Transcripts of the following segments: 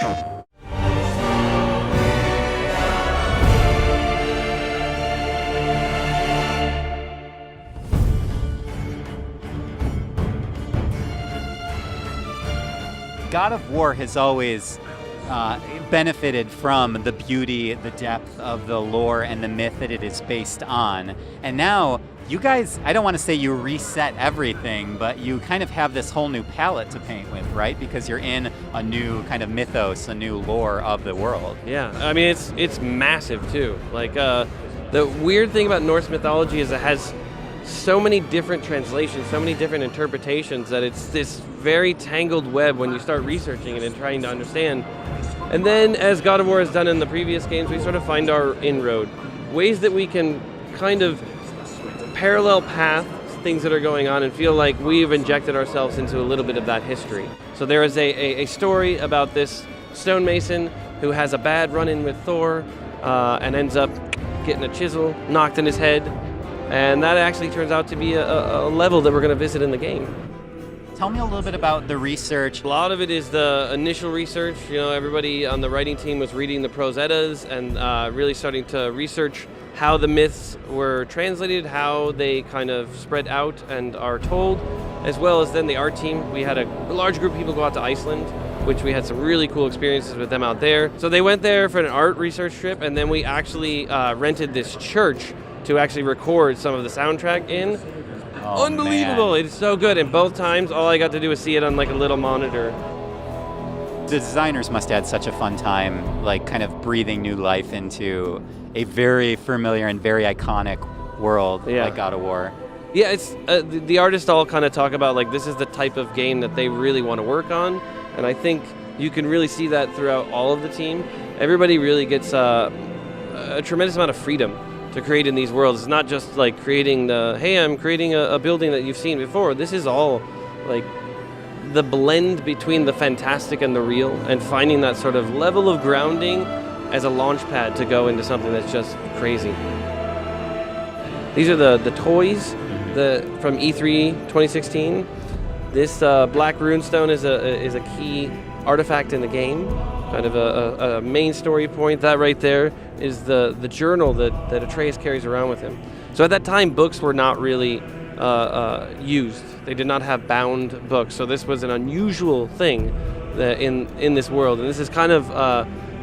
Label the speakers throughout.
Speaker 1: God of War has always benefited from the beauty, the depth of the lore and the myth that it is based on. And now you guys, I don't want to say you reset everything, but you kind of have this whole new palette to paint with, right? Because you're in a new kind of mythos, a new lore of the world.
Speaker 2: Yeah, I mean, it's massive too. Like, the weird thing about Norse mythology is it has so many different translations, so many different interpretations, that it's this very tangled web when you start researching it and trying to understand. And then, as God of War has done in the previous games, we sort of find our inroad, ways that we can kind of parallel path things that are going on and feel like we've injected ourselves into a little bit of that history. So there is a story about this stonemason who has a bad run-in with Thor and ends up getting a chisel knocked in his head. And that actually turns out to be a level that we're going to visit in the game.
Speaker 1: Tell me a little bit about the research.
Speaker 2: A lot of it is the initial research. You know, everybody on the writing team was reading the prose Eddas and really starting to research how the myths were translated, how they kind of spread out and are told, as well as then the art team. We had a large group of people go out to Iceland, which we had some really cool experiences with them out there. So they went there for an art research trip, and then we actually rented this church to actually record some of the soundtrack in.
Speaker 1: Oh,
Speaker 2: unbelievable.
Speaker 1: Man.
Speaker 2: It's so good, and both times all I got to do was see it on like a little monitor.
Speaker 1: The designers must have had such a fun time, like kind of breathing new life into a very familiar and very iconic world like God of War.
Speaker 2: Yeah, it's the artists all kind of talk about like this is the type of game that they really want to work on, and I think you can really see that throughout all of the team. Everybody really gets a tremendous amount of freedom to create in these worlds. It's not just like creating I'm creating a building that you've seen before. This is all like the blend between the fantastic and the real, and finding that sort of level of grounding as a launch pad to go into something that's just crazy. These are the toys from E3 2016. This black runestone is a key artifact in the game, kind of a main story point. That right there is the journal that Atreus carries around with him. So at that time, books were not really used. They did not have bound books. So this was an unusual thing in this world. And this is kind of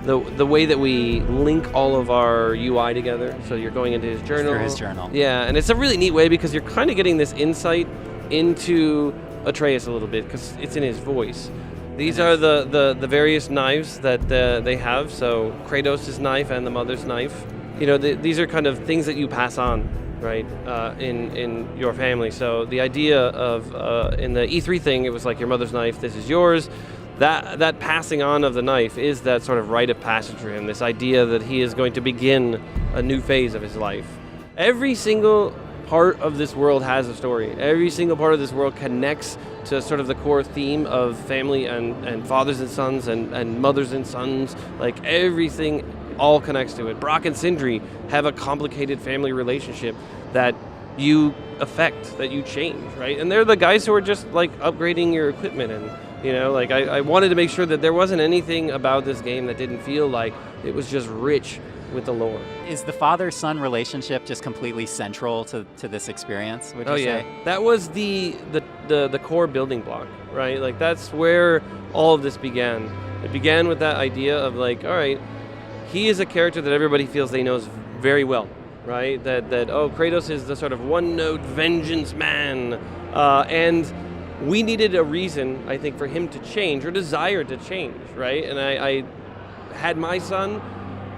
Speaker 2: the way that we link all of our UI together. So you're going into his journal.
Speaker 1: Through his journal.
Speaker 2: Yeah, and it's a really neat way because you're kind of getting this insight into Atreus a little bit because it's in his voice. These are the various knives that they have. So Kratos' knife and the mother's knife. You know, these are kind of things that you pass on, right, in your family. So the idea of in the E3 thing, it was like your mother's knife, this is yours. That passing on of the knife is that sort of rite of passage for him, this idea that he is going to begin a new phase of his life. Every single part of this world has a story. Every single part of this world connects to sort of the core theme of family and fathers and sons and mothers and sons. Like everything all connects to it. Brock and Sindri have a complicated family relationship that you affect, that you change, right? And they're the guys who are just like upgrading your equipment. And you know, like I wanted to make sure that there wasn't anything about this game that didn't feel like it was just rich with the lore.
Speaker 1: Is the father-son relationship just completely central to this experience, would you say?
Speaker 2: That was the core building block, right? Like that's where all of this began. It began with that idea of like, all right, he is a character that everybody feels they knows very well, right? That Kratos is the sort of one-note vengeance man, and we needed a reason, I think, for him to change or desire to change, right? And I had my son,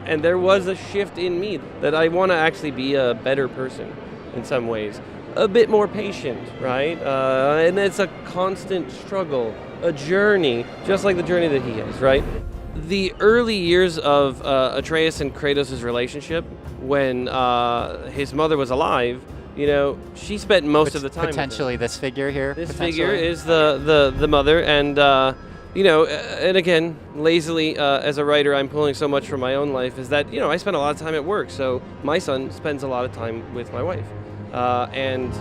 Speaker 2: and there was a shift in me that I want to actually be a better person in some ways, a bit more patient, right? And it's a constant struggle, a journey, just like the journey that he is, right? The early years of Atreus and Kratos' relationship, when his mother was alive, you know, she spent most of the time
Speaker 1: potentially
Speaker 2: with
Speaker 1: this figure here.
Speaker 2: This figure is the mother, and you know, and again, lazily as a writer, I'm pulling so much from my own life. Is that, you know, I spend a lot of time at work, so my son spends a lot of time with my wife, and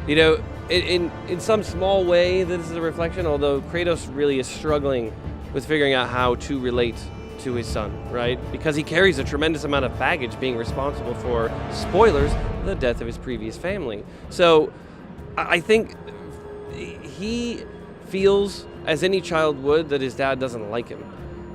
Speaker 2: you know, in some small way, this is a reflection. Although Kratos really is struggling with figuring out how to relate to his son, right? Because he carries a tremendous amount of baggage, being responsible for, spoilers, the death of his previous family. So I think he feels, as any child would, that his dad doesn't like him.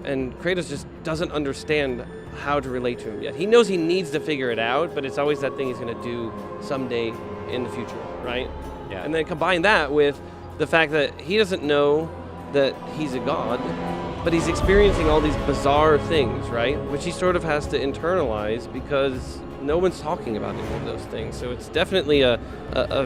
Speaker 2: And Kratos just doesn't understand how to relate to him yet. He knows he needs to figure it out, but it's always that thing he's going to do someday in the future, right?
Speaker 1: Yeah.
Speaker 2: And then combine that with the fact that he doesn't know that he's a god, but he's experiencing all these bizarre things, right? Which he sort of has to internalize because no one's talking about any of those things. So it's definitely a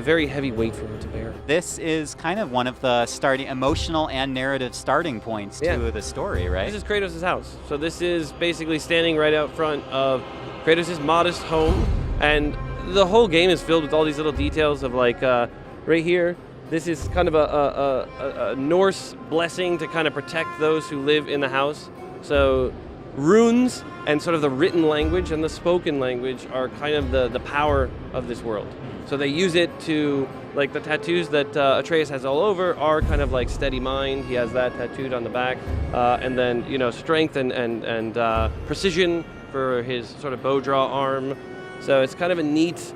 Speaker 2: very heavy weight for him to bear.
Speaker 1: This is kind of one of the starting emotional and narrative starting points to the story, right?
Speaker 2: This is Kratos' house. So this is basically standing right out front of Kratos' modest home. And the whole game is filled with all these little details of like, right here, this is kind of a Norse blessing to kind of protect those who live in the house. So runes and sort of the written language and the spoken language are kind of the power of this world. So they use it to, like the tattoos that Atreus has all over are kind of like steady mind. He has that tattooed on the back. And then, you know, strength and precision for his sort of bow draw arm. So it's kind of a neat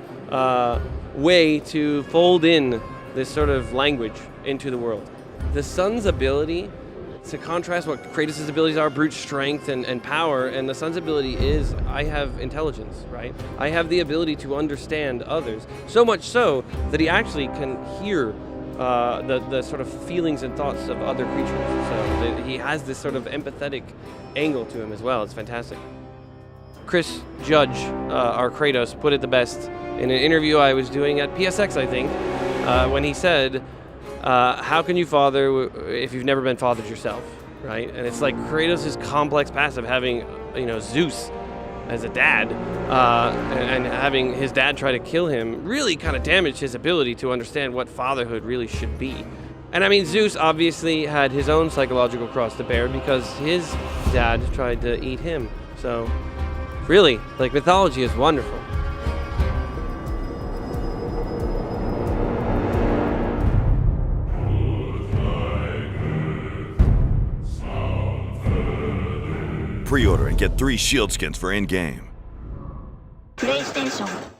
Speaker 2: way to fold in this sort of language into the world. The son's ability, to contrast what Kratos' abilities are, brute strength and power, and the son's ability is, I have intelligence, right? I have the ability to understand others, so much so that he actually can hear the sort of feelings and thoughts of other creatures. So he has this sort of empathetic angle to him as well. It's fantastic. Chris Judge, our Kratos, put it the best in an interview I was doing at PSX, I think, when he said, how can you father if you've never been fathered yourself, right? And it's like Kratos' complex past of having, you know, Zeus as a dad, and having his dad try to kill him really kind of damaged his ability to understand what fatherhood really should be. And I mean, Zeus obviously had his own psychological cross to bear because his dad tried to eat him. So really, like, mythology is wonderful.
Speaker 3: Pre-order and get 3 shield skins for in-game.
Speaker 4: PlayStation